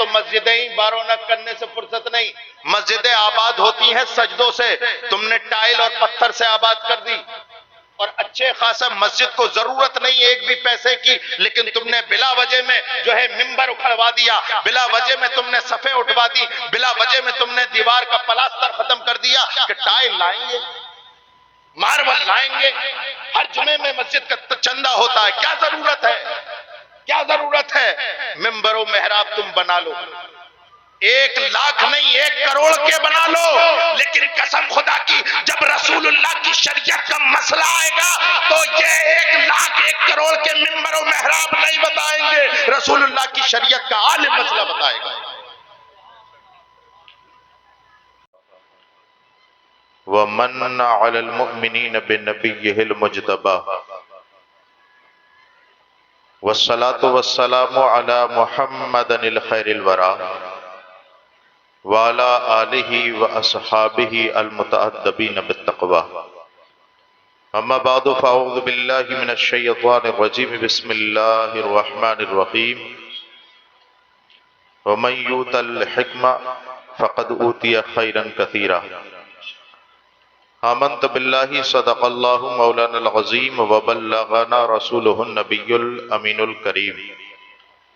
تو مسجدیں ہی بارونق کرنے سے فرصت نہیں، مسجدیں آباد ہوتی ہیں سجدوں سے، تم نے ٹائل اور پتھر سے آباد کر دی، اور اچھے خاصا مسجد کو ضرورت نہیں ایک بھی پیسے کی، لیکن تم نے بلا وجہ میں جو ہے ممبر اکھڑوا دیا، بلا وجہ میں تم نے صفیں اٹھوا دی، بلا وجہ میں تم نے دیوار کا پلاستر ختم کر دیا کہ ٹائل لائیں گے، ماربل لائیں گے، ہر جمعے میں مسجد کا چندہ ہوتا ہے، کیا ضرورت ہے، کیا ضرورت ہے؟ ممبر و محراب تم بنا لو، 1,00,000 نہیں 1 کروڑ کے بنا لو، لیکن قسم خدا کی جب رسول اللہ کی شریعت کا مسئلہ آئے گا تو یہ 1,00,000 1 کروڑ کے ممبر و محراب نہیں بتائیں گے، رسول اللہ کی شریعت کا عالم مسئلہ بتائے گا۔ وَمَنَّ عَلَى الْمُؤْمِنِينَ بِنَبِيِّهِ الْمُجْتَبَى وَالصَّلَاةُ وَالسَّلَامُ عَلَى مُحَمَّدٍ الْخَيْرِ الْوَرَى وَعَلَى آلِهِ وَأَصْحَابِهِ الْمُتَأَدَّبِينَ بِالتَّقْوَى أما بعد فأعوذ بالله من الشيطان الرجيم بسم الله الرحمن الرحيم ومن يؤت الحكمة فقد أوتي خيرا كثيرا آمنت بالله صدق الله مولانا العظيم وبلغنا رسوله النبي الأمين الكريم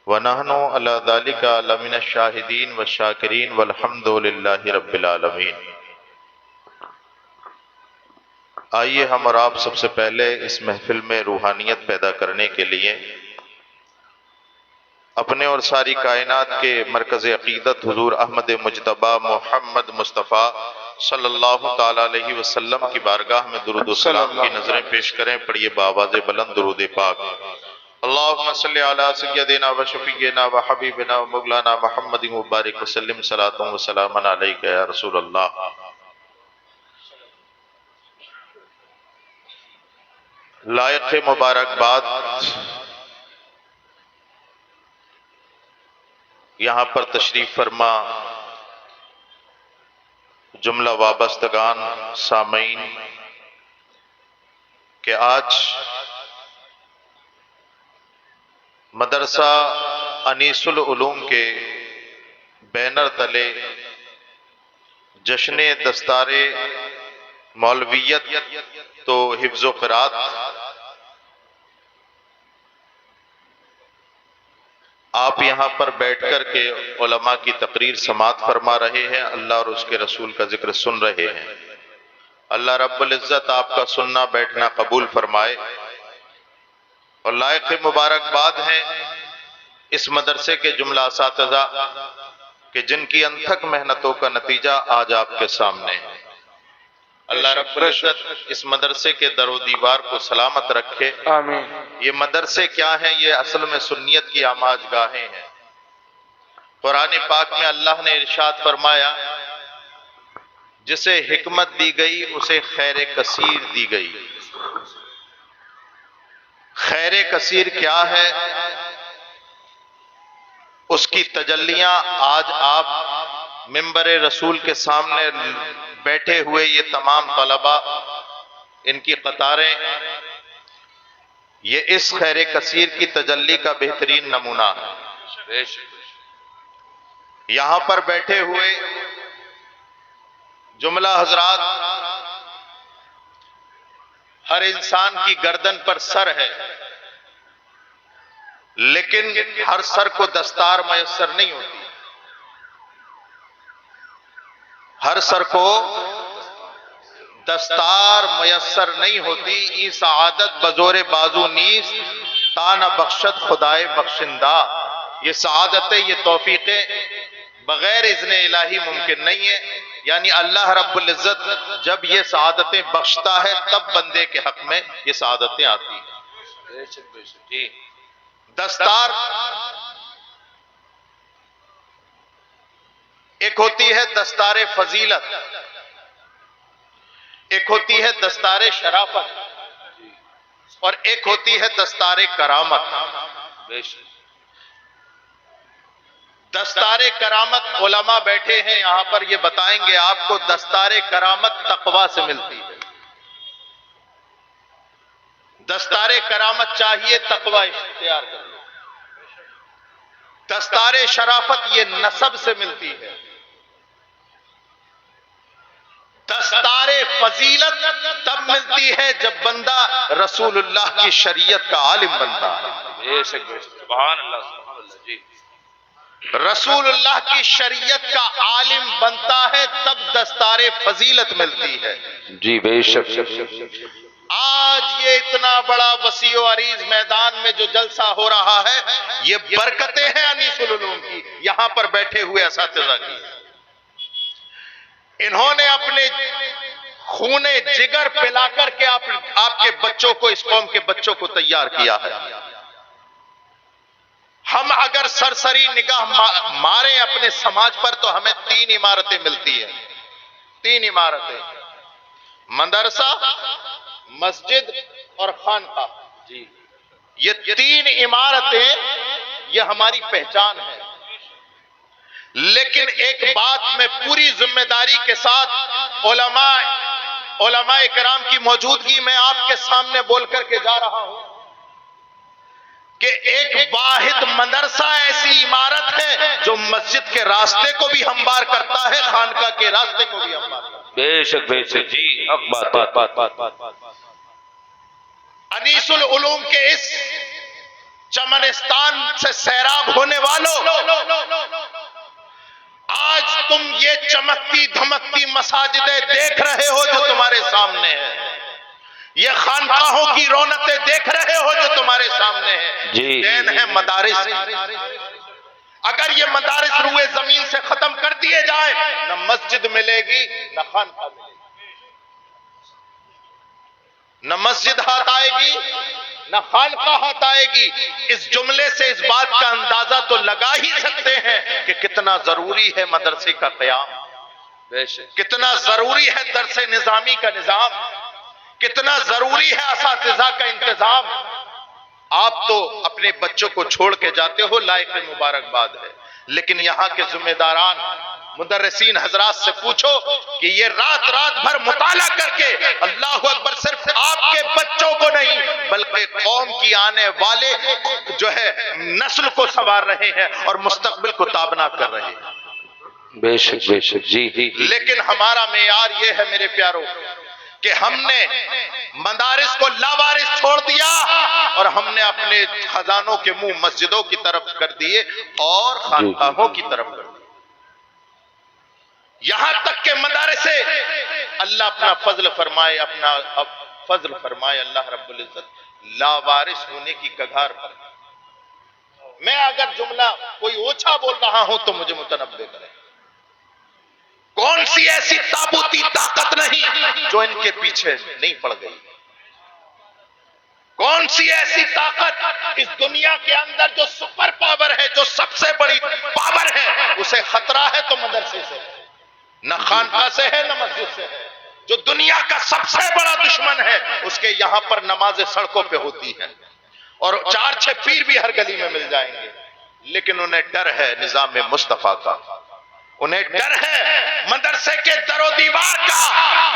ونحن على ذلك لمن الشاهدين والشاكرين والحمد لله رب العالمين۔ آئیے ہم اور آپ سب سے پہلے اس محفل میں روحانیت پیدا کرنے کے لیے اپنے اور ساری کائنات کے مرکز عقیدت حضور احمد مجتبی محمد مصطفیٰ صلی اللہ تعالیٰ علیہ وسلم کی بارگاہ میں درود و سلام کی نظریں پیش کریں۔ پڑھیے بآواز بلند درود پاک۔ اللہم صلی علی سیدنا و شفیعنا و حبیبنا و مولانا محمد مبارک وسلم صلاۃ و سلام علیک یا رسول اللہ۔ لائق مبارکباد یہاں پر تشریف فرما جملہ وابستگان سامعین کہ آج مدرسہ انیس العلوم کے بینر تلے جشن دستار مولویت تو حفظ و قرات آپ یہاں پر بیٹھ کر کے علماء کی تقریر سماعت فرما رہے ہیں، اللہ اور اس کے رسول کا ذکر سن رہے ہیں۔ اللہ رب العزت آپ کا سننا بیٹھنا قبول فرمائے، اور لائق مبارکباد ہیں اس مدرسے کے جملہ اساتذہ کہ جن کی انتھک محنتوں کا نتیجہ آج آپ کے سامنے ہے۔ اللہ رب العزت اس مدرسے کے در و دیوار کو سلامت رکھے۔ آمین۔ یہ مدرسے کیا ہیں؟ یہ اصل میں سنیت کی آماج گاہیں ہیں۔ قرآن پاک میں اللہ نے ارشاد فرمایا جسے حکمت دی گئی اسے خیر کثیر دی گئی۔ خیر کثیر کیا ہے؟ اس کی تجلیاں آج آپ ممبر رسول کے سامنے بیٹھے ہوئے یہ تمام طلباء، ان کی قطاریں، یہ اس خیر کثیر کی تجلی کا بہترین نمونہ ہے۔ یہاں پر بیٹھے ہوئے جملہ حضرات، ہر انسان کی گردن پر سر ہے، لیکن ہر سر کو دستار میسر نہیں ہوتی، ہر سر کو دستار میسر نہیں ہوتی۔ ای سعادت بزور بازو نیز تانا بخشت خدائے بخشندہ۔ یہ سعادتیں، یہ توفیقیں بغیر اذن الہی ممکن نہیں ہے، یعنی اللہ رب العزت جب یہ سعادتیں بخشتا ہے تب بندے کے حق میں یہ سعادتیں آتی ہیں۔ دستار ایک ہوتی ہے دستار فضیلت، ایک ہوتی ہے دستار شرافت، اور ایک ہوتی ہے دستار کرامت۔ دستار کرامت علماء بیٹھے ہیں یہاں پر، یہ بتائیں گے آپ کو دستار کرامت تقوی سے ملتی ہے۔ دستار کرامت چاہیے تقوی اختیار کر لو۔ دستار شرافت یہ نسب سے ملتی ہے، دستار فضیلت تب ملتی ہے جب بندہ رسول اللہ کی شریعت کا عالم بنتا ہے۔ بے شک سبحان اللہ جی، رسول اللہ کی شریعت کا عالم بنتا ہے تب دستار فضیلت ملتی ہے۔ جی بے شک۔ آج یہ اتنا بڑا وسیع و عریض میدان میں جو جلسہ ہو رہا ہے، یہ برکتیں ہیں انیس العلوم کی، یہاں پر بیٹھے ہوئے اساتذہ کی۔ انہوں نے اپنے خون جگر پلا کر کے آپ کے بچوں کو، اس قوم کے بچوں کو تیار کیا ہے۔ ہم اگر سرسری نگاہ ماریں اپنے سماج پر تو ہمیں 3 عمارتیں ملتی ہیں، 3 عمارتیں، مدرسہ، مسجد اور خانقاہ۔ جی یہ 3 عمارتیں یہ ہماری پہچان ہے۔ لیکن ایک بات میں پوری ذمہ داری کے ساتھ علماء کرام کی موجودگی میں آپ کے سامنے بول کر کے جا رہا ہوں کہ ایک واحد مدرسہ ایسی عمارت ہے جو مسجد کے راستے کو بھی ہموار کرتا ہے، خانقاہ کے راستے کو بھی ہموار کرتا ہے۔ بے شک جی، حق بات۔ انیس العلوم کے اس چمنستان سے سیراب ہونے والوں، آج تم یہ چمکتی دھمکتی مساجدیں دیکھ رہے ہو جو تمہارے سامنے ہیں، یہ خانقاہوں کی رونقیں دیکھ رہے ہو جو تمہارے سامنے ہیں، جی دین ہے مدارس۔ اگر یہ مدارس روئے زمین سے ختم کر دیے جائیں، نہ مسجد ملے گی نہ خانقاہ ملے گی، نہ مسجد ہاتھ آئے گی نہ خانقاہ ہاتھ آئے گی۔ اس جملے سے اس بات کا اندازہ تو لگا ہی سکتے ہیں کہ کتنا ضروری ہے مدرسے کا قیام، بے شک کتنا ضروری ہے درس نظامی کا نظام، کتنا ضروری ہے اساتذہ کا انتظام۔ آپ تو اپنے بچوں کو چھوڑ کے جاتے ہو، لائق مبارکباد ہے، لیکن یہاں کے ذمہ داران مدرسین حضرات سے پوچھو کہ یہ رات بھر مطالعہ کر کے اللہ اکبر صرف آپ کے بچوں کو نہیں بلکہ قوم کی آنے والے جو ہے نسل کو سنوار رہے ہیں اور مستقبل کو تابناک کر رہے ہیں۔ بے شک جی۔ لیکن ہمارا معیار یہ ہے میرے پیارو کہ ہم نے مدارس کو لاوارث چھوڑ دیا اور ہم نے اپنے خزانوں کے منہ مسجدوں کی طرف کر دیے اور خانقاہوں کی طرف کر دیے۔ یہاں تک کہ مدارس اللہ اپنا فضل فرمائے، اللہ رب العزت لاوارث ہونے کی کگار پر۔ میں اگر جملہ کوئی اوچھا بول رہا ہوں تو مجھے متنبہ کریں۔ کون سی ایسی تابوتی طاقت نہیں جو ان کے پیچھے نہیں پڑ گئی؟ کون سی ایسی طاقت اس دنیا کے اندر جو سپر پاور ہے، جو سب سے بڑی پاور ہے، اسے خطرہ ہے تو مدرسے سے، نہ خانقاہ سے ہے نہ مسجد سے ہے۔ جو دنیا کا سب سے بڑا دشمن ہے، اس کے یہاں پر نمازیں سڑکوں پہ ہوتی ہیں اور 4-6 پیر بھی ہر گلی میں مل جائیں گے، لیکن انہیں ڈر ہے نظام مصطفیٰ کا، انہیں ڈر ہے مدرسے کے در و دیوار کا۔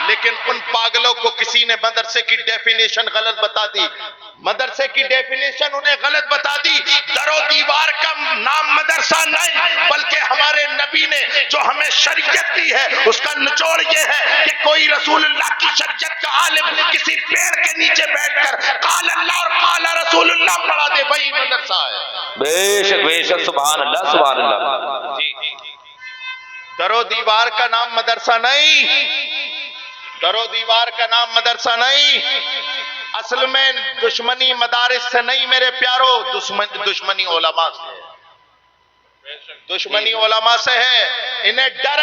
لیکن ان پاگلوں کو کسی نے مدرسے کی ڈیفینیشن غلط بتا دی، مدرسے کی ڈیفینیشن انہیں غلط بتا دی۔ در و دیوار کا نام مدرسہ نہیں، بلکہ ہمارے نبی نے جو ہمیں شریعت دی ہے اس کا نچوڑ یہ ہے کہ کوئی رسول اللہ کی شریعت کا عالم کسی پیڑ کے نیچے بیٹھ کر قال اللہ اور قال رسول اللہ پڑھا دے، وہی مدرسہ ہے۔ بے شک سبحان اللہ جی۔ در و دیوار کا نام مدرسہ نہیں، در و دیوار کا نام مدرسہ نہیں۔ اصل میں دشمنی مدارس سے نہیں میرے پیارو، دشمنی علماء سے ہے، دشمنی علماء سے ہے۔ انہیں ڈر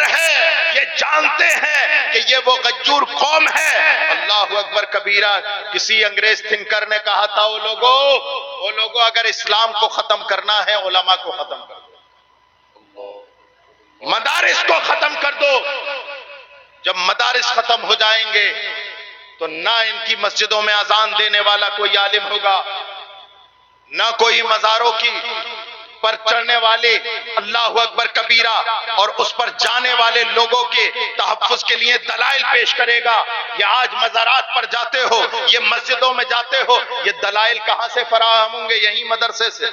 ہے، یہ جانتے ہیں کہ یہ وہ غجور قوم ہے۔ اللہ اکبر کبیرہ۔ کسی انگریز تھنکر نے کہا تھا، وہ لوگوں اگر اسلام کو ختم کرنا ہے علماء کو ختم کر دو، مدارس کو ختم کر دو۔ جب مدارس ختم ہو جائیں گے تو نہ ان کی مسجدوں میں اذان دینے والا کوئی عالم ہوگا، نہ کوئی مزاروں کی پر چڑھنے والے اللہ اکبر کبیرہ اور اس پر جانے والے لوگوں کے تحفظ کے لیے دلائل پیش کرے گا۔ یہ آج مزارات پر جاتے ہو، یہ مسجدوں میں جاتے ہو، یہ دلائل کہاں سے فراہم ہوں گے؟ یہی مدرسے سے۔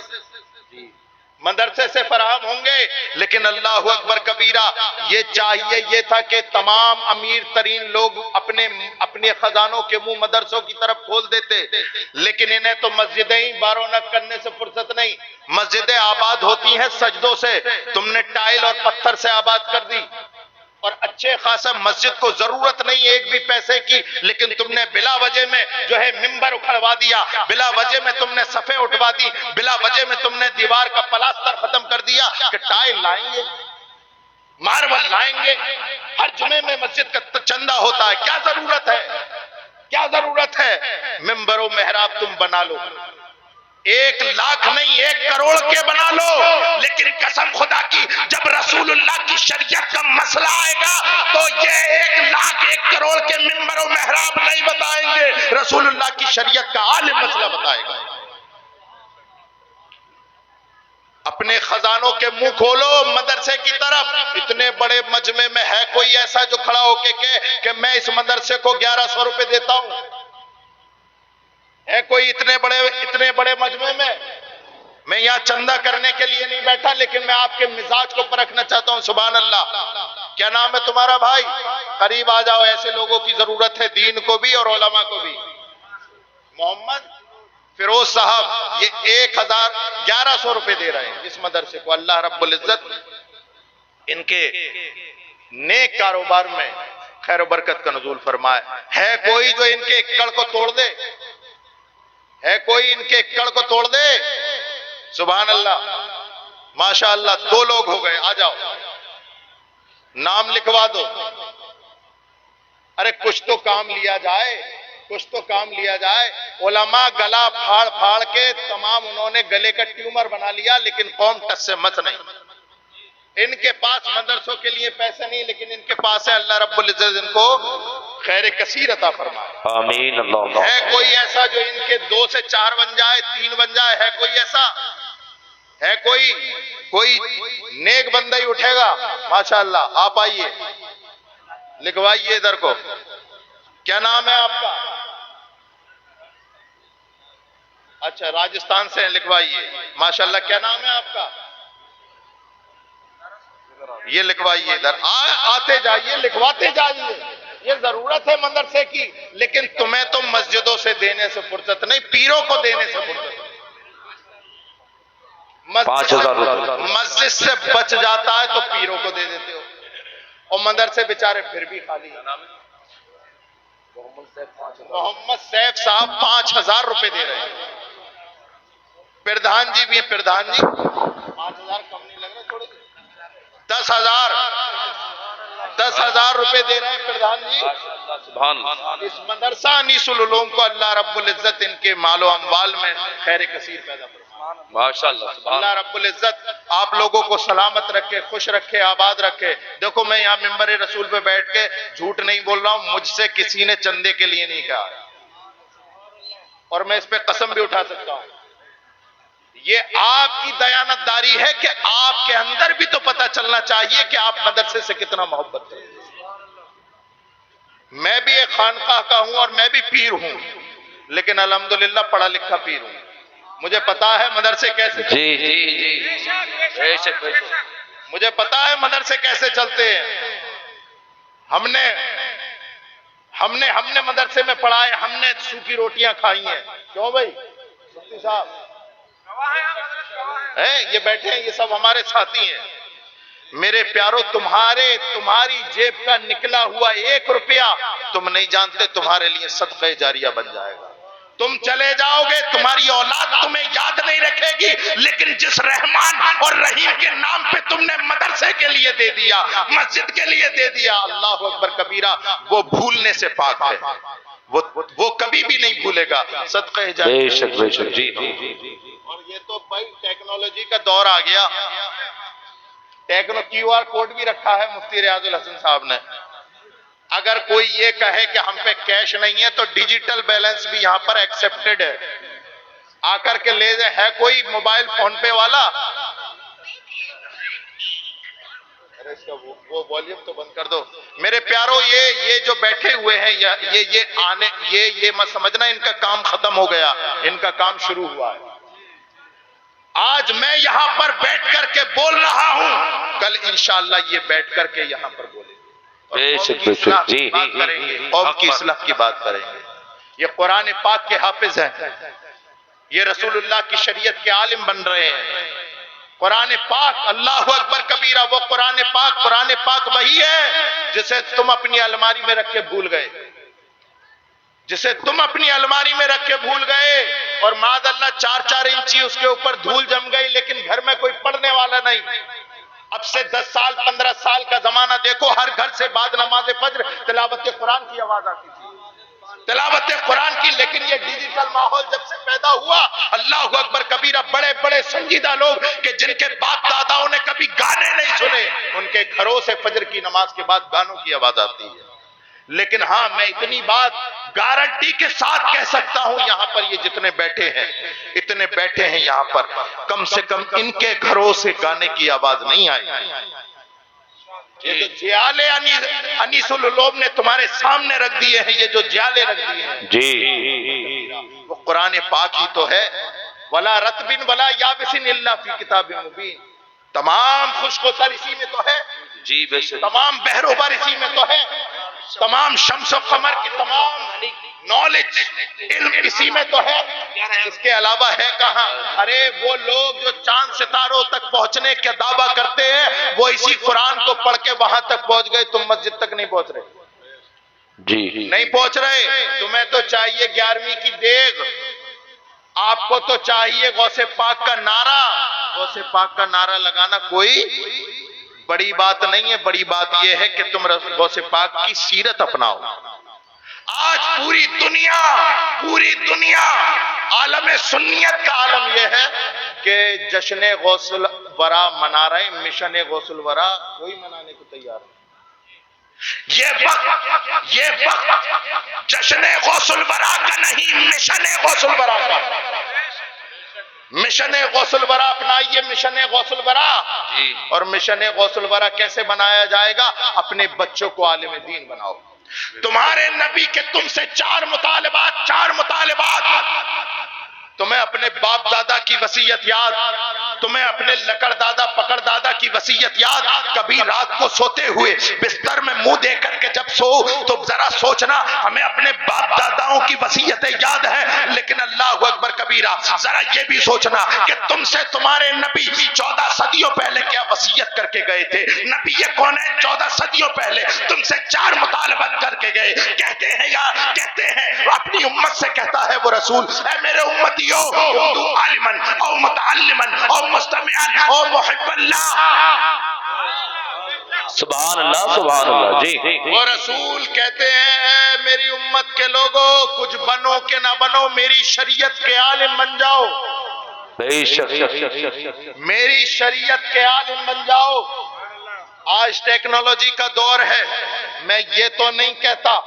مدرسے سے فراہم ہوں گے، لیکن اللہ اکبر کبیرہ، یہ چاہیے یہ تھا کہ تمام امیر ترین لوگ اپنے خزانوں کے منہ مدرسوں کی طرف کھول دیتے، لیکن انہیں تو مسجدیں ہی بارونق کرنے سے فرصت نہیں۔ مسجدیں آباد ہوتی ہیں سجدوں سے، تم نے ٹائل اور پتھر سے آباد کر دی، اور اچھے خاصا مسجد کو ضرورت نہیں ایک بھی پیسے کی، لیکن تم نے بلا وجہ میں جو ہے ممبر اکھڑوا دیا، بلا وجہ میں تم نے صفیں اٹھوا دی، بلا وجہ میں تم نے دیوار کا پلاستر ختم کر دیا کہ ٹائل لائیں گے، ماربل لائیں گے، ہر جمعے میں مسجد کا چندہ ہوتا ہے، کیا ضرورت ہے؟ کیا ضرورت ہے؟ ممبر و محراب تم بنا لو، 1,00,000 نہیں 1 کروڑ کے بنا لو، لیکن قسم خدا کی جب رسول اللہ کی شریعت کا مسئلہ آئے گا تو یہ 1,00,000 1 کروڑ کے ممبر و محراب نہیں بتائیں گے، رسول اللہ کی شریعت کا عالم مسئلہ بتائے گا۔ اپنے خزانوں کے منہ کھولو مدرسے کی طرف۔ اتنے بڑے مجمع میں ہے کوئی ایسا جو کھڑا ہو کے کہے کہ میں اس مدرسے کو 1100 روپے دیتا ہوں؟ ہے کوئی اتنے بڑے مجمع میں یہاں چندہ کرنے کے لیے نہیں بیٹھا، لیکن میں آپ کے مزاج کو پرکھنا چاہتا ہوں۔ سبحان اللہ، کیا نام ہے تمہارا بھائی؟ قریب آ جاؤ، ایسے لوگوں کی ضرورت ہے دین کو بھی اور علماء کو بھی۔ محمد فیروز صاحب یہ 1,1100 روپے دے رہے ہیں اس مدرسے کو۔ اللہ رب العزت ان کے نیک کاروبار میں خیر و برکت کا نزول فرمائے۔ ہے کوئی جو ان کے ایکڑ کو توڑ دے؟ ہے کوئی ان کے ایکڑ کو توڑ دے؟ سبحان اللہ، ماشاءاللہ 2 لوگ ہو گئے، آ جاؤ نام لکھوا دو۔ ارے کچھ تو کام لیا جائے، کچھ تو کام لیا جائے۔ علماء گلا پھاڑ پھاڑ کے تمام انہوں نے گلے کا ٹیومر بنا لیا، لیکن قوم ٹس سے مس نہیں۔ ان کے پاس مدرسوں کے لیے پیسے نہیں، لیکن ان کے پاس ہے، اللہ رب العزت ان کو خیر کثیر عطا فرمائے۔ آمین اللہ۔ ہے کوئی ایسا جو ان کے 2 سے 4 بن جائے، 3 بن جائے؟ ہے کوئی ایسا؟ ہے کوئی نیک بندہ ہی اٹھے گا؟ ماشاءاللہ، آپ آئیے، لکھوائیے ادھر کو۔ کیا نام ہے آپ کا؟ اچھا راجستھان سے ہیں، لکھوائیے ماشاءاللہ۔ کیا نام ہے آپ کا؟ یہ لکھوائیے ادھر، آتے جائیے لکھواتے جائیے۔ یہ ضرورت ہے مدرسے کی، لیکن تمہیں تو مسجدوں سے دینے سے فرصت نہیں، پیروں کو دینے سے فرصت ہے۔ 5,000 روپے مسجد سے بچ جاتا ہے تو پیروں کو دے دیتے ہو، اور مدرسے بیچارے پھر بھی خالی ہیں۔ محمد سیف صاحب 5,000 روپے دے رہے ہیں۔ پردھان جی بھی ہیں، پردھان جی 5,000 کم نہیں لگ رہا؟ تھوڑے 10,000 روپے دے رہے ہیں پردھان جی۔ سبحان اللہ۔ اس مدرسہ انیس العلوم کو اللہ رب العزت ان کے مال و اموال میں خیر کثیر پیدا فرمائے۔ ماشاءاللہ سبحان اللہ رب العزت آپ لوگوں کو سلامت رکھے، خوش رکھے، آباد رکھے۔ دیکھو میں یہاں ممبر رسول پہ بیٹھ کے جھوٹ نہیں بول رہا ہوں، مجھ سے کسی نے چندے کے لیے نہیں کہا، اور میں اس پہ قسم بھی اٹھا سکتا ہوں۔ یہ آپ کی دیانت داری ہے کہ آپ کے اندر بھی تو پتہ چلنا چاہیے کہ آپ مدرسے سے کتنا محبت کرتے ہیں۔ میں بھی ایک خانقاہ کا ہوں اور میں بھی پیر ہوں، لیکن الحمدللہ پڑھا لکھا پیر ہوں۔ مجھے پتا ہے مدرسے کیسے جی جی جی بے شک بے شک۔ مجھے پتا ہے مدرسے کیسے چلتے ہیں۔ ہم نے مدرسے میں پڑھائے، ہم نے سوکھی روٹیاں کھائی ہیں۔ کیوں بھائی مفتی صاحب یہ بیٹھے ہیں، یہ سب ہمارے ساتھی ہیں۔ میرے پیارو، تمہاری جیب کا نکلا ہوا 1 روپیہ تم نہیں جانتے تمہارے لیے صدقہ جاریہ بن جائے گا۔ تم چلے جاؤ گے، تمہاری اولاد تمہیں یاد نہیں رکھے گی، لیکن جس رحمان اور رحیم کے نام پہ تم نے مدرسے کے لیے دے دیا، مسجد کے لیے دے دیا، اللہ اکبر کبیرہ، وہ بھولنے سے پاک ہے، وہ کبھی بھی نہیں بھولے گا۔ صدقہ جاریہ بے شک بے شک۔ جی اور یہ تو بھائی ٹیکنالوجی کا دور آ گیا۔ QR کوڈ بھی رکھا ہے مفتی ریاض الحسن صاحب نے۔ اگر کوئی یہ کہے کہ ہم پہ کیش نہیں ہے تو ڈیجیٹل بیلنس بھی یہاں پر ایکسپٹڈ ہے، آ کر کے لے جائے۔ ہے کوئی موبائل فون پے والا؟ وہ والیوم تو بند کر دو۔ میرے پیارو، یہ جو بیٹھے ہوئے ہیں، یہ مت سمجھنا ان کا کام ختم ہو گیا، ان کا کام شروع ہوا ہے۔ آج میں یہاں پر بیٹھ کر کے بول رہا ہوں، کل انشاءاللہ یہ بیٹھ کر کے یہاں پر بولیں گے، اور بے قوم شک، کی بے شک، اصلاح کی جی، بات کریں گے، قوم کی اصلاح کی بات کریں گے۔ یہ قرآن پاک کے حافظ ہیں، یہ رسول اللہ کی شریعت کے عالم بن رہے ہیں۔ قرآن پاک، اللہ اکبر کبیرہ، وہ قرآن پاک وہی ہے جسے تم اپنی الماری میں رکھ کے بھول گئے، جسے تم اپنی الماری میں رکھ کے بھول گئے، اور معاذ اللہ 4 انچی اس کے اوپر دھول جم گئی، لیکن گھر میں کوئی پڑھنے والا نہیں۔ اب سے 10 سال 15 سال کا زمانہ دیکھو، ہر گھر سے بعد نماز فجر تلاوت قرآن کی آواز آتی تھی، تلاوت قرآن کی۔ لیکن یہ ڈیجیٹل ماحول جب سے پیدا ہوا، اللہ اکبر کبیرہ، بڑے بڑے سنجیدہ لوگ کہ جن کے باپ داداؤں نے کبھی گانے نہیں سنے، ان کے گھروں سے فجر کی نماز کے بعد گانوں کی آواز آتی ہے۔ لیکن ہاں، میں اتنی بات گارنٹی کے ساتھ کہہ سکتا ہوں، یہاں پر یہ جتنے بیٹھے ہیں، اتنے بیٹھے ہیں یہاں پر، کم سے کم ان کے گھروں سے گانے کی آواز نہیں آئی۔ یہ جو جیالے انیس العلوم نے تمہارے سامنے رکھ دیے ہیں، یہ جو جیالے رکھ دیے ہیں، جی، وہ قرآن پاک ہی تو ہے۔ وَلَا رَطْبٍ وَلَا يَابِسٍ إِلَّا فِي كِتَابٍ مُبِينٍ، تمام خشک و تر اسی میں تو ہے، جی، بے شک، تمام بحر و بر اسی میں تو ہے، تمام شمس و قمر کی تمام نالج علم اسی میں تو ہے، اس کے علاوہ ہے کہاں؟ ارے وہ لوگ جو چاند ستاروں تک پہنچنے کا دعویٰ کرتے ہیں، وہ اسی قرآن کو پڑھ کے وہاں تک پہنچ گئے، تم مسجد تک نہیں پہنچ رہے، جی، نہیں پہنچ رہے۔ تمہیں تو چاہیے 11ویں کی دیگ، آپ کو تو چاہیے غوث پاک کا نعرہ۔ غوث پاک کا نعرہ لگانا کوئی بڑی بات نہیں ہے، بڑی بات یہ ہے کہ تم غوث پاک کی سیرت اپناؤ۔ آج پوری دنیا عالم سنیت کا عالم یہ ہے کہ جشن غوث الورا منا رہے، مشن غوث الورا کوئی منانے کو تیار نہیں۔ یہ وقت جشن غوث الورا کا نہیں، مشن غوث الورا کا۔ مشن غوث الورا اپنائیے، مشن غوث الورا۔ جی، اور مشن غوث الورا کیسے بنایا جائے گا؟ اپنے بچوں کو عالم دین بناؤ۔ تمہارے نبی کے تم سے 4 مطالبات، تمہیں اپنے باپ دادا کی وصیت یاد، تمہیں اپنے لکڑ دادا پکڑ دادا کی وصیت یاد۔ کبھی رات کو سوتے ہوئے بستر میں منہ دے کر کے جب سو تو ذرا سوچنا، ہمیں اپنے باپ داداؤں کی وصیتیں یاد ہیں، لیکن اللہ اکبر کبیرہ ذرا یہ بھی سوچنا کہ تم سے تمہارے نبی 14 صدیوں پہلے کیا وصیت کر کے گئے تھے۔ نبی یہ کون ہے؟ 14 صدیوں پہلے تم سے 4 مطالبات کر کے گئے۔ کہتے ہیں اپنی امت سے کہتا ہے وہ رسول، اے میرے امتیوں، اردو عالمن او متعلمن او مستمعن او محب اللہ۔ سبحان اللہ، جی، وہ رسول کہتے ہیں، اے میری امت کے لوگوں، کچھ بنو کہ نہ بنو، میری شریعت کے عالم بن جاؤ، بے شک، میری شریعت کے عالم بن جاؤ۔ آج ٹیکنالوجی کا دور ہے، میں یہ تو نہیں کہتا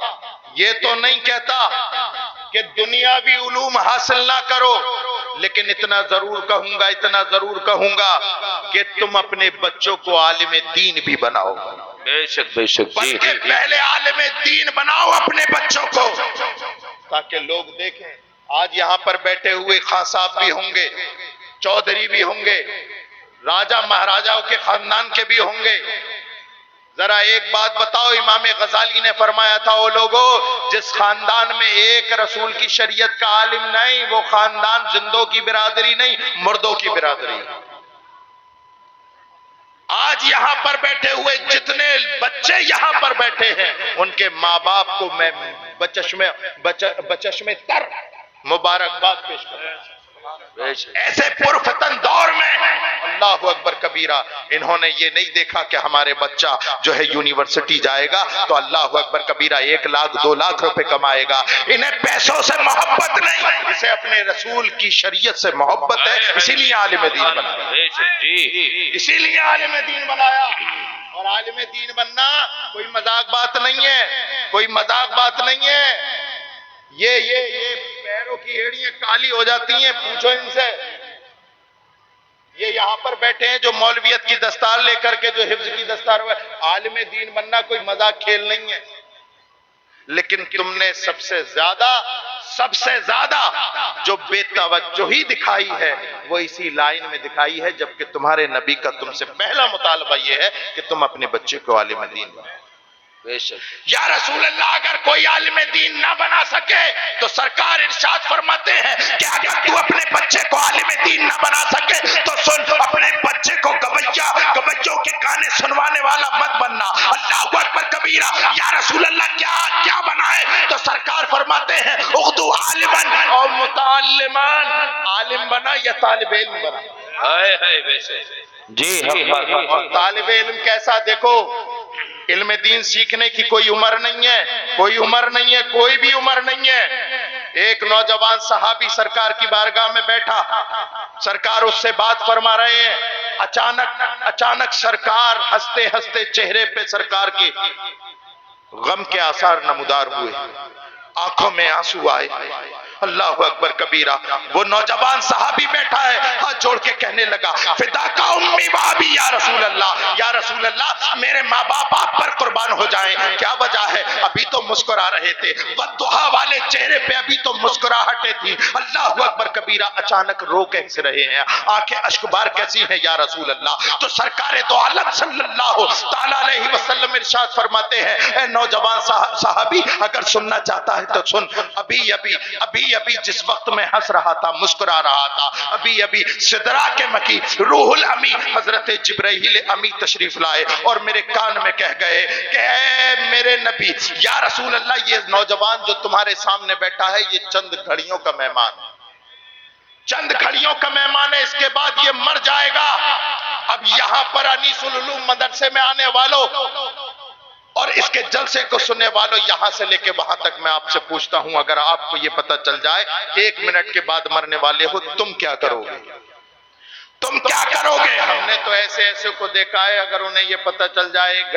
کہ دنیاوی علوم حاصل نہ کرو، لیکن اتنا ضرور کہوں گا کہ تم اپنے بچوں کو عالم دین بھی بناؤ، بے شک، بے شک، جی، بلکہ پہلے عالم دین بناؤ اپنے بچوں کو، تاکہ لوگ دیکھیں۔ آج یہاں پر بیٹھے ہوئے خان صاحب بھی ہوں گے، چودھری بھی ہوں گے، راجہ مہاراجاؤں کے خاندان کے بھی ہوں گے۔ ذرا ایک بات بتاؤ، امام غزالی نے فرمایا تھا، او لوگو، جس خاندان میں ایک رسول کی شریعت کا عالم نہیں، وہ خاندان زندوں کی برادری نہیں، مردوں کی برادری۔ آج یہاں پر بیٹھے ہوئے جتنے بچے یہاں پر بیٹھے ہیں، ان کے ماں باپ کو میں بچشمے تر مبارکباد پیش کرتا ہوں۔ ایسے پرفتن دور میں اللہ اکبر کبیرہ، انہوں نے یہ نہیں دیکھا کہ ہمارے بچہ جو ہے یونیورسٹی جائے گا تو اللہ اکبر کبیرہ 1 لاکھ 2 لاکھ روپے کمائے گا۔ انہیں پیسوں سے محبت نہیں، اسے اپنے رسول کی شریعت سے محبت ہے، اسی لیے عالم دین بنایا، اسی لیے عالم دین بنایا۔ اور عالم دین بننا کوئی مذاق بات نہیں ہے، یہ پیروں کی ایڑیاں کالی ہو جاتی ہیں، پوچھو ان سے۔ یہ یہاں پر بیٹھے ہیں جو مولویت کی دستار لے کر کے، جو حفظ کی دستار ہوئے، عالم دین بننا کوئی مذاق کھیل نہیں ہے۔ لیکن تم نے سب سے سب سے زیادہ جو بے توجہی دکھائی ہے وہ اسی لائن میں دکھائی ہے، جبکہ تمہارے نبی کا تم سے پہلا مطالبہ یہ ہے کہ تم اپنے بچے کو عالم دین بناؤ۔ بے شک یا رسول اللہ، اگر کوئی عالم دین نہ بنا سکے تو سرکار ارشاد فرماتے ہیں کہ اگر تو اپنے بچے کو عالم دین نہ بنا سکے تو سن، اپنے بچے کو گویوں کے گانے سنوانے والا مت بننا۔ اللہ اکبر کبیرہ۔ یا رسول اللہ کیا بنائے؟ تو سرکار فرماتے ہیں اغدو عالماً اور متعلمان، عالم بنا یا طالب علم بنا۔ ہائے بے شک جی اور طالب علم کیسا؟ دیکھو، علم دین سیکھنے کی کوئی عمر نہیں ہے، کوئی عمر نہیں ہے، کوئی بھی عمر نہیں ہے۔ ایک نوجوان صحابی سرکار کی بارگاہ میں بیٹھا، سرکار اس سے بات فرما رہے ہیں، اچانک سرکار ہنستے ہنستے چہرے پہ سرکار کے غم کے آثار نمودار ہوئے، آنکھوں میں آنسو آئے۔ اللہ اکبر کبیرہ۔ وہ نوجوان صحابی بیٹھا ہے، ہاتھ جوڑ کے کہنے لگا فداک امی و ابی یا رسول اللہ، یا رسول اللہ میرے ماں باپ آپ پر قربان ہو جائیں۔ کیا وجہ ہے؟ ابھی تو مسکرا رہے تھے، والضحیٰ والے چہرے پہ ابھی تو مسکراہٹیں تھی۔ اللہ اکبر کبیرہ۔ اچانک رو کیسے رہے ہیں، آنکھیں اشک بار کیسی ہیں یا رسول اللہ؟ تو سرکار دو عالم صلی اللہ تعالی علیہ وسلم ارشاد فرماتے ہیں اے نوجوان صحابی، اگر سننا چاہتا ہے تو سن، ابھی جس وقت میں ہنس رہا تھا، مسکرا رہا تھا، ابھی سدرا کے مکی روح الامی حضرت جبرائیل امی تشریف لائے اور میرے کان میں کہہ گئے کہ اے میرے نبی، یا رسول اللہ یہ نوجوان جو تمہارے سامنے بیٹھا ہے یہ چند گھڑیوں کا مہمان ہے، چند گھڑیوں کا مہمان ہے، اس کے بعد یہ مر جائے گا۔ اب یہاں پر انیس العلوم مدرسے میں آنے والوں اور اس کے جلسے کو سننے والوں، یہاں سے لے کے وہاں تک میں آپ سے پوچھتا ہوں، اگر آپ کو یہ پتہ چل جائے 1 منٹ کے بعد مرنے والے ہو، تم کیا کرو گے؟ تم کیا کرو گے؟ ہم نے تو ایسے کو دیکھا ہے، اگر انہیں یہ پتہ چل جائے 1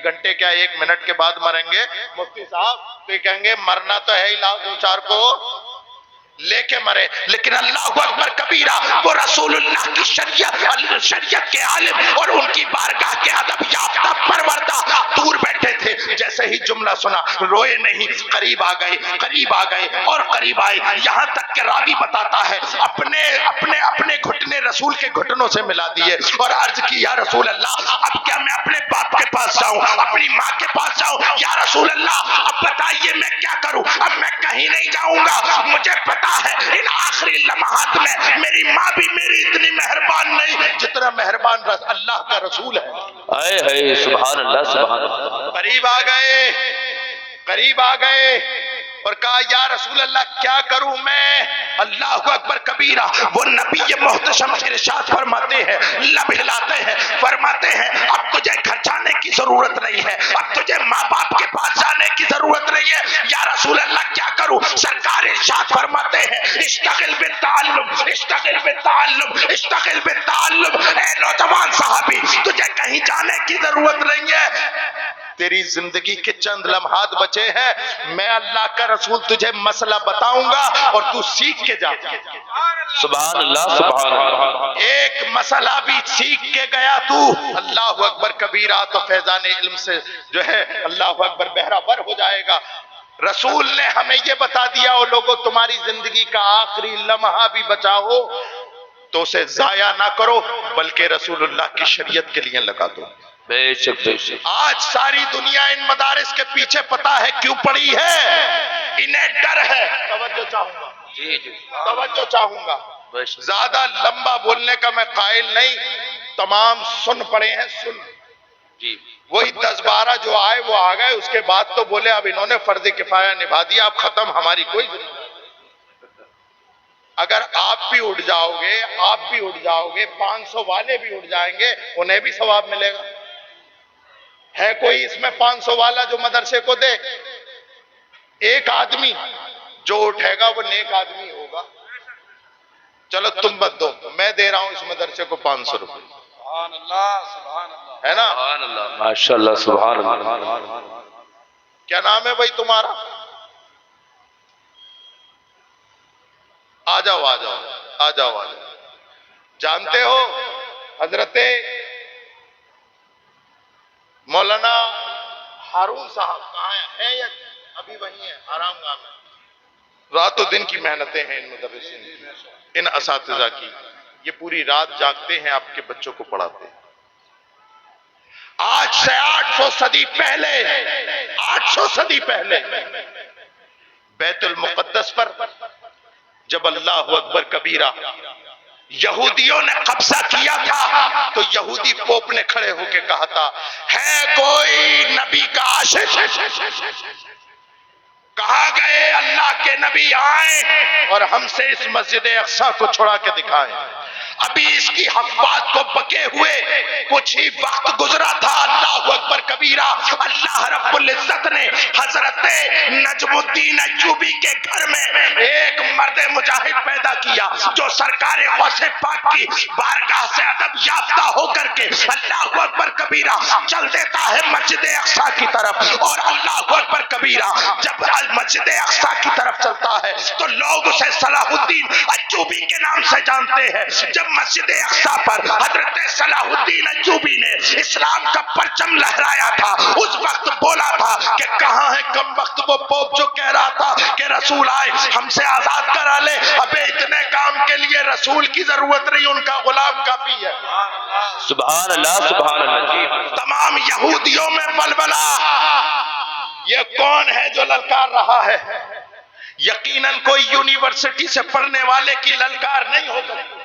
گھنٹے کیا 1 منٹ کے بعد مریں گے مفتی صاحب، تو یہ کہیں گے مرنا تو ہے ہی، لاؤ 2-4 کو لے کے مرے۔ لیکن اللہ اکبر کبیرہ، وہ رسول اللہ کی شریعت کے عالم اور ان کی بارگاہ کے ادب یافتہ پروردہ دور بیٹھے تھے، جیسے ہی جملہ سنا روئے نہیں، قریب آ گئے اور قریب آئے، یہاں تک کہ راوی بتاتا ہے اپنے گھٹنے رسول کے گھٹنوں سے ملا دیے اور عرض کی یا رسول اللہ اب کیا میں اپنے باپ کے پاس جاؤں، اپنی ماں کے پاس جاؤں؟ یا رسول اللہ اب بتائیے میں کیا کروں؟ اب میں کہیں نہیں جاؤں گا، مجھے پتا ہے ان آخری لمحات میں میری ماں بھی میری اتنی مہربان نہیں جتنا مہربان اللہ کا رسول ہے۔ اے سبحان اللہ سبحان اللہ۔ قریب آ گئے اور کہا یا رسول اللہ کیا کروں میں؟ اللہ اکبر کبیرہ۔ وہ نبی محتشم ارشاد فرماتے ہیں، لب ہلاتے ہیں، فرماتے ہیں اب تجھے گھر جانے کی ضرورت نہیں ہے، اب تجھے ماں باپ کے پاس جانے کی ضرورت نہیں ہے، یا رسول اللہ کیا کروں؟ سرکار ارشاد فرماتے ہیں اشتغل بالتعلم، اشتغل بالتعلم، اشتغل بالتعلم۔ اے نوجوان صحابی، تجھے کہیں جانے کی ضرورت نہیں ہے، تیری زندگی کے چند لمحات بچے ہیں، میں اللہ کا رسول تجھے مسئلہ بتاؤں گا اور تو سیکھ کے جا۔ سبحان اللہ سبحان اللہ۔ ایک مسئلہ بھی سیکھ کے گیا تو اللہ اکبر کبیرہ تو فیضان علم سے جو ہے اللہ اکبر بہرہ ہو جائے گا۔ رسول نے ہمیں یہ بتا دیا او لوگوں تمہاری زندگی کا آخری لمحہ بھی بچا ہو تو اسے ضائع نہ کرو بلکہ رسول اللہ کی شریعت کے لیے لگا دو۔ بے شک بے شک۔ آج ساری دنیا ان مدارس کے پیچھے پتا ہے کیوں پڑی ہے؟ انہیں ڈر ہے۔ توجہ چاہوں گا، جی توجہ چاہوں گا، بے شک۔ زیادہ لمبا بولنے کا میں قائل نہیں، تمام سن پڑے ہیں، سن جی وہی 10-12 جو آئے وہ آ گئے، اس کے بعد تو بولے اب انہوں نے فرض کفایہ نبھا دیا، اب ختم، ہماری کوئی ضرورت نہیں۔ اگر آپ بھی اٹھ جاؤ گے 500 والے بھی اٹھ جائیں گے، انہیں بھی ثواب ملے گا۔ ہے کوئی اس میں 500 والا جو مدرسے کو دے؟ ایک آدمی جو اٹھے گا وہ نیک آدمی ہوگا۔ چلو تم مت دو، میں دے رہا ہوں اس مدرسے کو 500 روپے، سبحان اللہ سبحان اللہ ہے نا؟ سبحان اللہ ماشاءاللہ سبحان اللہ۔ کیا نام ہے بھائی تمہارا؟ آ جاؤ۔ جانتے ہو حضرت مولانا ہارون صاحب کہاں ہیں یا ابھی وہیں ہیں آرام گاہ میں؟ رات و دن کی محنتیں ہیں ان مدرسین کی، ان اساتذہ کی، یہ پوری رات جاگتے ہیں، آپ کے بچوں کو پڑھاتے ہیں۔ آج سے 800 صدی پہلے 800 صدی پہلے بیت المقدس پر جب اللہ اکبر کبیرہ یہودیوں نے قبضہ کیا تھا تو یہودی پوپ نے کھڑے ہو کے کہا تھا، ہے کوئی نبی کا عاشق؟ کہا گئے اللہ کے نبی آئیں اور ہم سے اس مسجد اقصی کو چھڑا کے دکھائیں۔ ابھی اس کی حفاظت کو بکے ہوئے کچھ ہی وقت گزرا تھا، اللہ اکبر کبیرہ، اللہ رب العزت نے حضرت نجم الدین ایوبی کے گھر میں ایک مرد مجاہد پیدا کیا جو سرکار غوث پاک کی بارگاہ سے ادب یافتہ ہو کر کے اللہ اکبر کبیرہ چل دیتا ہے مسجد اقصی کی طرف، اور اللہ اکبر کبیرہ جب مسجد اقصی کی طرف چلتا ہے تو لوگ اسے صلاح الدین ایوبی کے نام سے جانتے ہیں۔ جب مسجد اقصی پر حضرت صلاح الدین ایوبی نے اسلام کا پرچم لہرایا تھا، اس وقت بولا تھا کہ کہاں ہے کم وقت وہ پوپ جو کہہ رہا تھا کہ رسول آئے ہم سے آزاد کرا لے، ابے اتنے کام کے لیے رسول کی ضرورت نہیں، ان کا غلام کافی ہے۔ سبحان اللہ سبحان اللہ۔ تمام یہودیوں میں بلبلا، یہ کون ہے جو للکار رہا ہے؟ یقیناً کوئی یونیورسٹی سے پڑھنے والے کی للکار نہیں ہو سکتی،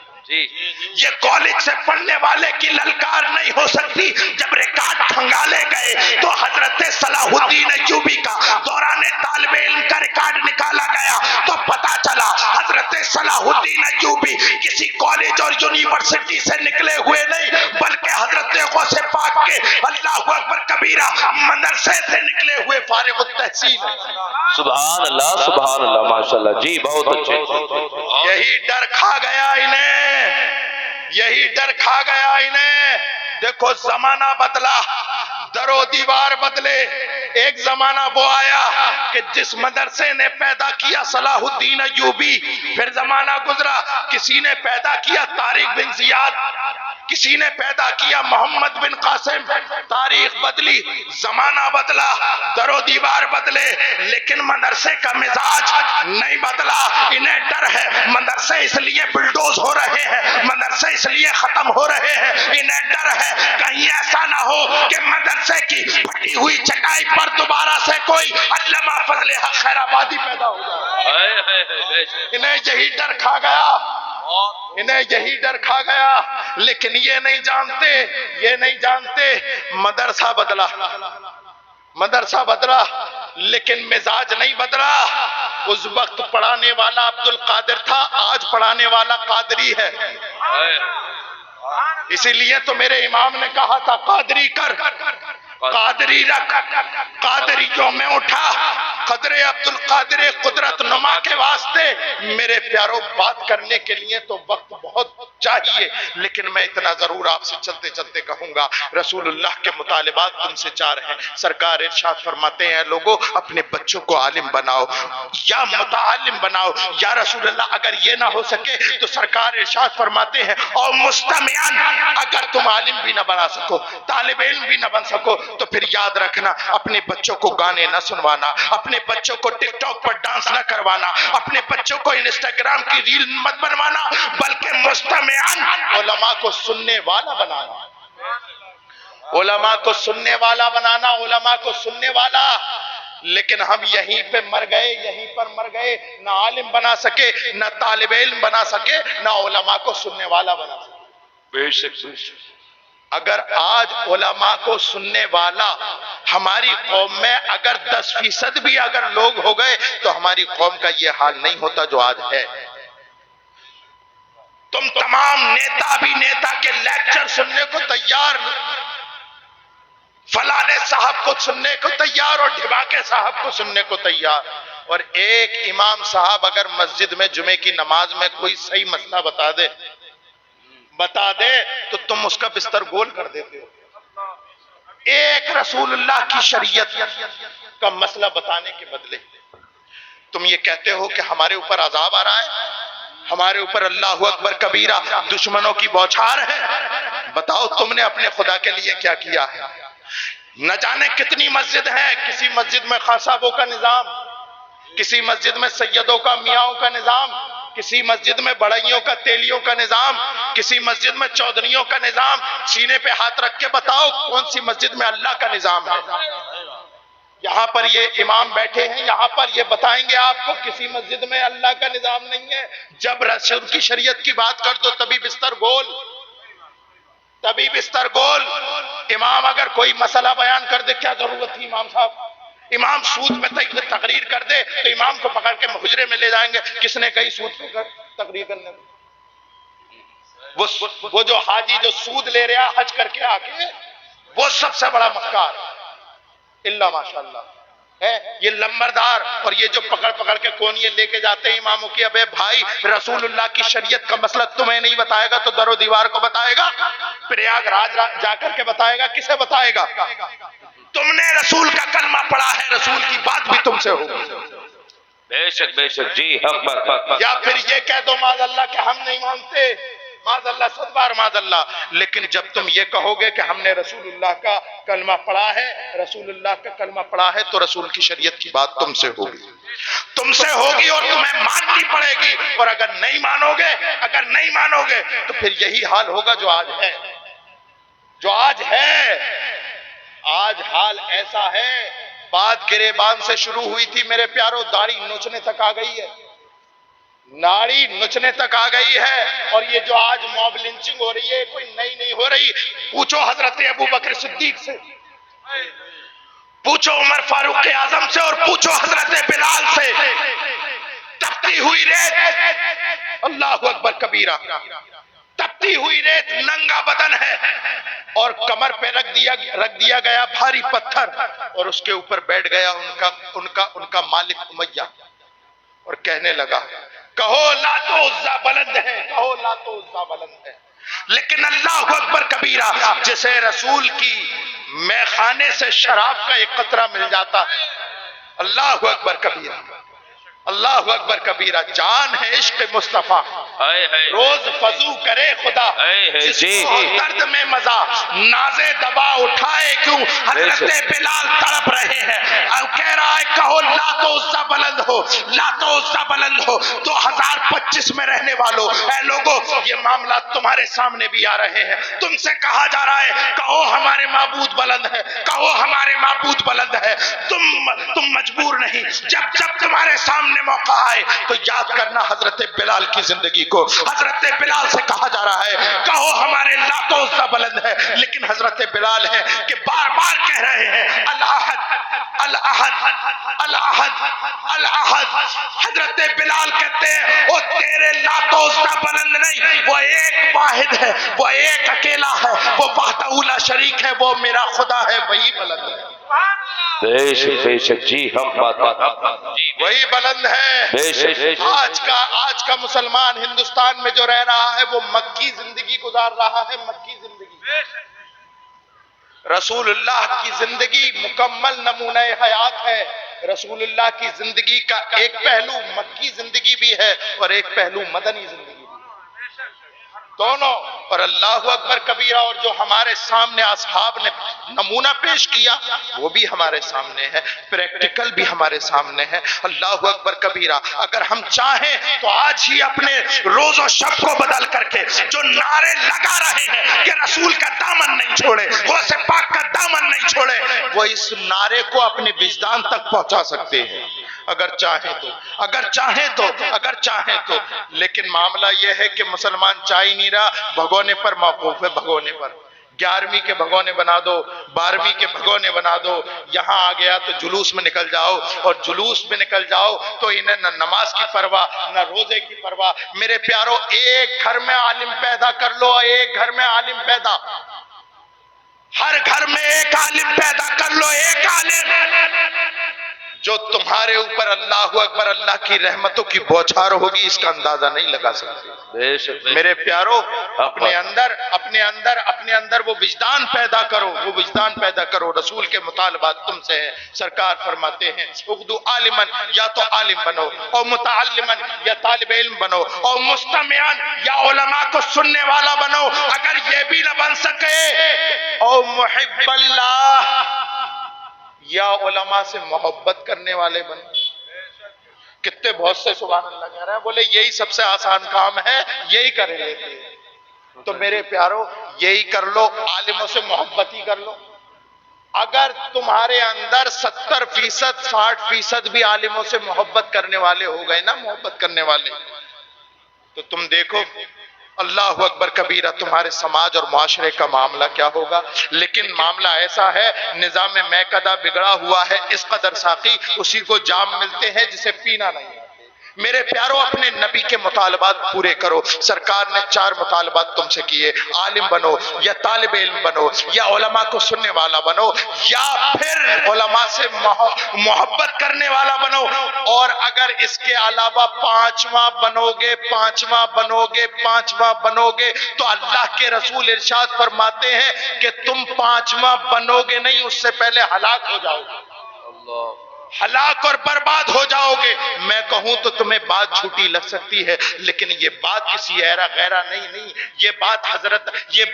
یہ کالج سے پڑھنے والے کی للکار نہیں ہو سکتی۔ جب ریکارڈ کھنگالے گئے تو حضرت صلاح الدین ایوبی کا دوران طالب علم کا ریکارڈ نکالا گیا تو پتا چلا حضرت صلاح الدین ایوبی کسی کالج اور یونیورسٹی سے نکلے ہوئے نہیں، بلکہ حضرت غوث پاک کے اللہ اکبر کبیرہ مدرسے سے نکلے ہوئے فارغ التحصیل۔ سبحان اللہ سبحان اللہ، ماشاءاللہ جی بہت اچھے۔ یہی ڈر کھا گیا انہیں، یہی ڈر کھا گیا انہیں۔ دیکھو زمانہ بدلا، در و دیوار بدلے۔ ایک زمانہ وہ آیا کہ جس مدرسے نے پیدا کیا صلاح الدین ایوبی، پھر زمانہ گزرا کسی نے پیدا کیا طارق بن زیاد، کسی نے پیدا کیا محمد بن قاسم، تاریخ بدلی، زمانہ بدلا، در و دیوار بدلے، لیکن مدرسے کا مزاج نہیں بدلا۔ انہیں ڈر ہے مدرسے اس لیے بلڈوز ہو رہے ہیں، مدرسے اس لیے ختم ہو رہے ہیں، انہیں ڈر ہے کہیں ایسا نہ ہو کہ مدرسے کی پھٹی ہوئی چٹائی پر دوبارہ سے کوئی علامہ فضل حق خیر آبادی پیدا ہو جائے۔ انہیں یہی ڈر کھا گیا، انہیں یہی ڈر کھا گیا، لیکن یہ نہیں جانتے، یہ نہیں جانتے مدرسہ بدلا، مدرسہ بدلا لیکن مزاج نہیں بدلا۔ اس وقت پڑھانے والا عبد القادر تھا، آج پڑھانے والا قادری ہے۔ اسی لیے تو میرے امام نے کہا تھا قادری کر قادری رکھ، قادریوں میں اٹھا قدر عبد القادر قدرت نما کے واسطے۔ میرے پیاروں بات کرنے کے لیے تو وقت بہت چاہیے، لیکن میں اتنا ضرور آپ سے چلتے چلتے کہوں گا، رسول اللہ کے مطالبات تم سے چار ہیں۔ سرکار ارشاد فرماتے ہیں لوگوں اپنے بچوں کو عالم بناؤ یا متعلم بناؤ، یا رسول اللہ اگر یہ نہ ہو سکے تو سرکار ارشاد فرماتے ہیں اور مستمعان، اگر تم عالم بھی نہ بنا سکو، طالب علم بھی نہ بن سکو تو پھر یاد رکھنا اپنے بچوں کو گانے نہ سنوانا، اپنے بچوں کو ٹک ٹاک پر ڈانس نہ کروانا، اپنے بچوں کو انسٹاگرام کی ریل مت بنوانا، بلکہ مستمعان علماء کو سننے والا بنانا، علماء کو سننے والا بنانا، علماء کو سننے والا۔ لیکن ہم یہیں پہ مر گئے، یہیں پر مر گئے، نہ عالم بنا سکے، نہ طالب علم بنا سکے، نہ علماء کو سننے والا بنا سکے۔ بے شک بے شک۔ اگر آج علماء کو سننے والا ہماری قوم میں اگر 10% بھی اگر لوگ ہو گئے تو ہماری قوم کا یہ حال نہیں ہوتا جو آج ہے۔ تم تمام نیتا بھی نیتا کے لیکچر سننے کو تیار، فلانے صاحب کو سننے کو تیار اور ڈھباکے صاحب کو سننے کو تیار، اور ایک امام صاحب اگر مسجد میں جمعے کی نماز میں کوئی صحیح مسئلہ بتا دے تو تم اس کا بستر گول کر دیتے ہو۔ ایک رسول اللہ کی شریعت کا مسئلہ بتانے کے بدلے تم یہ کہتے ہو کہ ہمارے اوپر عذاب آ رہا ہے، ہمارے اوپر اللہ اکبر کبیرہ دشمنوں کی بوچھار ہے۔ بتاؤ تم نے اپنے خدا کے لیے کیا کیا ہے؟ نہ جانے کتنی مسجد ہیں، کسی مسجد میں خان صاحبوں کا نظام، کسی مسجد میں سیدوں کا میاں کا نظام، کسی مسجد میں بڑائیوں کا تیلیوں کا نظام، کسی مسجد میں چودھریوں کا نظام. سینے پہ ہاتھ رکھ کے بتاؤ کون سی مسجد میں اللہ کا نظام ہے؟ یہاں پر یہ امام بیٹھے ہیں، یہاں پر یہ بتائیں گے آپ کو کسی مسجد میں اللہ کا نظام نہیں ہے. جب رسول کی شریعت کی بات کر دو تبھی بستر گول، تبھی بستر گول. امام اگر کوئی مسئلہ بیان کر دے، کیا ضرورت تھی امام صاحب؟ امام سود پہ تقریر کر دے تو امام کو پکڑ کے حجرے میں لے جائیں گے. کس نے کہی سود پہ تقریر کرنے میں؟ وہ جو حاجی جو سود لے رہا حج کر کے آ کے، وہ سب سے بڑا مکار اللہ ماشاءاللہ ہے. یہ لمبردار اور یہ جو پکڑ پکڑ کے کونیے لے کے جاتے ہیں اماموں کی. ابے بھائی رسول اللہ کی شریعت کا مسئلہ تمہیں نہیں بتائے گا تو در و دیوار کو بتائے گا، پریاگ راج جا کر کے بتائے گا. کسے بتائے گا؟ تم نے رسول کا کلمہ پڑھا ہے، رسول کی بات بھی تم سے ہوگی. بے شک جی حق بات. یا پھر یہ کہہ دو معاذ اللہ کہ ہم نہیں مانتے، معاذ اللہ، صد بار معاذ اللہ. لیکن جب تم یہ کہو گے کہ ہم نے رسول اللہ کا کلمہ پڑھا ہے، رسول اللہ کا کلمہ پڑھا ہے، تو رسول کی شریعت کی بات تم سے ہوگی، تم سے ہوگی اور تمہیں ماننی پڑے گی. اور اگر نہیں مانو گے تو پھر یہی حال ہوگا جو آج ہے، جو آج ہے. آج حال ایسا ہے، بات گریبان سے شروع ہوئی تھی میرے پیارو، داڑھی نوچنے تک آ گئی ہے، ناڑی نچنے تک آ گئی ہے. اور یہ جو آج موب لنچنگ ہو رہی ہے کوئی نئی نہیں ہو رہی. پوچھو حضرت ابو بکر صدیق سے، پوچھو عمر فاروق اعظم سے، اور پوچھو حضرت بلال سے. تپتی ہوئی ریت، اللہ اکبر کبیرہ، تپتی ہوئی ریت، ننگا بدن ہے اور کمر پہ رکھ دیا گیا بھاری پتھر، اور اس کے اوپر بیٹھ گیا ان کا مالک امیہ، اور کہنے لگا کہو لات و عزا بلند ہے، کہو لات و عزا بلند ہے. لیکن اللہ اکبر کبیرہ، جسے رسول کی میخانے سے شراب کا ایک قطرہ مل جاتا ہے، اللہ اکبر کبیرہ، اللہ اکبر کبیرہ. جان ہے عشق مصطفیٰ، روز فضو کرے خدا، جس کو درد میں مزہ نازے دبا اٹھائے کیوں. حضرت بلال تڑپ رہے ہیں، کہہ رہا ہے کہو لات و عزا بلند ہو، لات و عزا بلند ہو. 2025 میں رہنے والوں، اے لوگوں، یہ معاملات تمہارے سامنے بھی آ رہے ہیں. تم سے کہا جا رہا ہے کہو ہمارے معبود بلند ہے، کہو ہمارے معبود بلند ہے. تم مجبور نہیں. جب تمہارے سامنے موقع آئے تو یاد کرنا حضرت بلال کی زندگی کو. حضرت بلال سے کہا جا رہا ہے کہو ہمارے لات و عزا بلند ہے، لیکن حضرت بلال ہے کہ بار بار کہہ رہے ہیں الاحد الاحد الاحد الاحد. حضرت بلال کہتے ہیں وہ تیرے لات و عزا بلند نہیں، وہ ایک واحد ہے، وہ ایک اکیلا ہے، وہ وحدہ لا شریک ہے، وہ میرا خدا ہے، وہی بلند ہے. بے شک جی ہم بات وہی بلند ہے. آج کا مسلمان ہندوستان میں جو رہ رہا ہے وہ مکی زندگی گزار رہا ہے، مکی زندگی. رسول اللہ کی زندگی مکمل نمونہ حیات ہے. رسول اللہ کی زندگی کا ایک پہلو مکی زندگی بھی ہے اور ایک پہلو مدنی زندگی بھی، دونوں. اور اللہ اکبر کبیرہ. اور جو ہمارے سامنے اصحاب نے نمونہ پیش کیا وہ بھی ہمارے سامنے ہے، پریکٹیکل بھی ہمارے سامنے ہے. اللہ اکبر کبیرہ. اگر ہم چاہیں تو آج ہی اپنے روز و شب کو بدل کر کے جو نعرے لگا رہے ہیں کہ رسول کا دامن نہیں چھوڑے، غوث پاک کا دامن نہیں چھوڑے، وہ اس نعرے کو اپنے وجدان تک پہنچا سکتے ہیں اگر چاہیں تو. لیکن معاملہ یہ ہے کہ مسلمان چاہ ہی نہیں رہا، بھگونے پر موقوف ہے. بھگونے پر 11ویں کے بھگونے بنا دو، 12ویں کے بھگونے بنا دو. یہاں آ گیا تو جلوس میں نکل جاؤ، اور جلوس میں نکل جاؤ تو انہیں نہ نماز کی پرواہ نہ روزے کی پرواہ. میرے پیارو، ایک گھر میں عالم پیدا کر لو، ایک گھر میں عالم پیدا، ہر گھر میں ایک عالم پیدا کر لو، ایک عالم جو تمہارے اوپر اللہ اکبر اللہ کی رحمتوں کی بوچھار ہوگی، اس کا اندازہ نہیں لگا سکتے. میرے پیارو، اپنے اندر وہ وجدان پیدا کرو، وہ وجدان پیدا کرو. رسول کے مطالبات تم سے ہیں. سرکار فرماتے ہیں اغدو عالمن، یا تو عالم بنو، اور متعلمن یا طالب علم بنو، اور مستمعن یا علماء کو سننے والا بنو. اگر یہ بھی نہ بن سکے، او محب اللہ، یا علماء سے محبت کرنے والے بنو. کتنے بہت سے سبحان اللہ کہہ رہے ہیں، بولے یہی سب سے آسان کام ہے، یہی کر لیتے ہیں۔ تو میرے پیارو یہی کر لو، عالموں سے محبت ہی کر لو۔ اگر تمہارے اندر 70% 60% بھی عالموں سے محبت کرنے والے ہو گئے نا، محبت کرنے والے، تو تم دیکھو اللہ اکبر کبیرہ تمہارے سماج اور معاشرے کا معاملہ کیا ہوگا۔ لیکن معاملہ ایسا ہے، نظام میکدہ بگڑا ہوا ہے، اس قدر ساقی اسی کو جام ملتے ہیں جسے پینا نہیں۔ میرے پیارو اپنے نبی کے مطالبات پورے کرو۔ سرکار نے 4 مطالبات تم سے کیے، عالم بنو یا طالب علم بنو یا علماء کو سننے والا بنو یا پھر علماء سے محبت کرنے والا بنو، اور اگر اس کے علاوہ 5واں بنو گے تو اللہ کے رسول ارشاد فرماتے ہیں کہ تم 5واں بنو گے نہیں، اس سے پہلے ہلاک ہو جاؤ گے، ہلاک اور برباد ہو جاؤ گے۔ میں کہوں تو تمہیں بات جھوٹی لگ سکتی ہے، لیکن یہ بات کسی ایرا غیرہ نہیں، یہ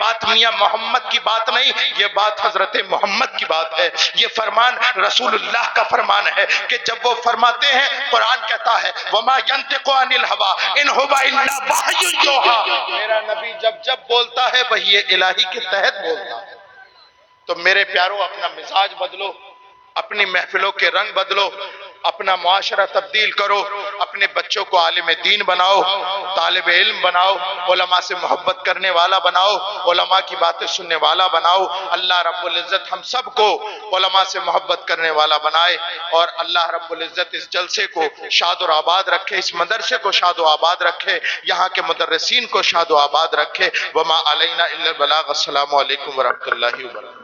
بات میاں محمد کی بات نہیں، یہ بات حضرت محمد کی بات ہے۔ یہ فرمان رسول اللہ کا فرمان ہے کہ جب وہ فرماتے ہیں، قرآن کہتا ہے وَمَا يَنْطِقُ عَنِ الْهَوَىٰ إِنْ هُوَ إِلَّا وَحْيٌ يُوحَىٰ، میرا نبی جب بولتا ہے وحی الہی کے تحت بولتا ہے۔ تو میرے پیارو اپنا مزاج بدلو، اپنی محفلوں کے رنگ بدلو، اپنا معاشرہ تبدیل کرو، اپنے بچوں کو عالم دین بناؤ، طالب علم بناؤ، علماء سے محبت کرنے والا بناؤ، علماء کی باتیں سننے والا بناؤ۔ اللہ رب العزت ہم سب کو علماء سے محبت کرنے والا بنائے، اور اللہ رب العزت اس جلسے کو شاد و آباد رکھے، اس مدرسے کو شاد و آباد رکھے، یہاں کے مدرسین کو شاد و آباد رکھے۔ وما علینا الا البلاغ۔ السلام علیکم ورحمۃ اللہ وبرکاتہ۔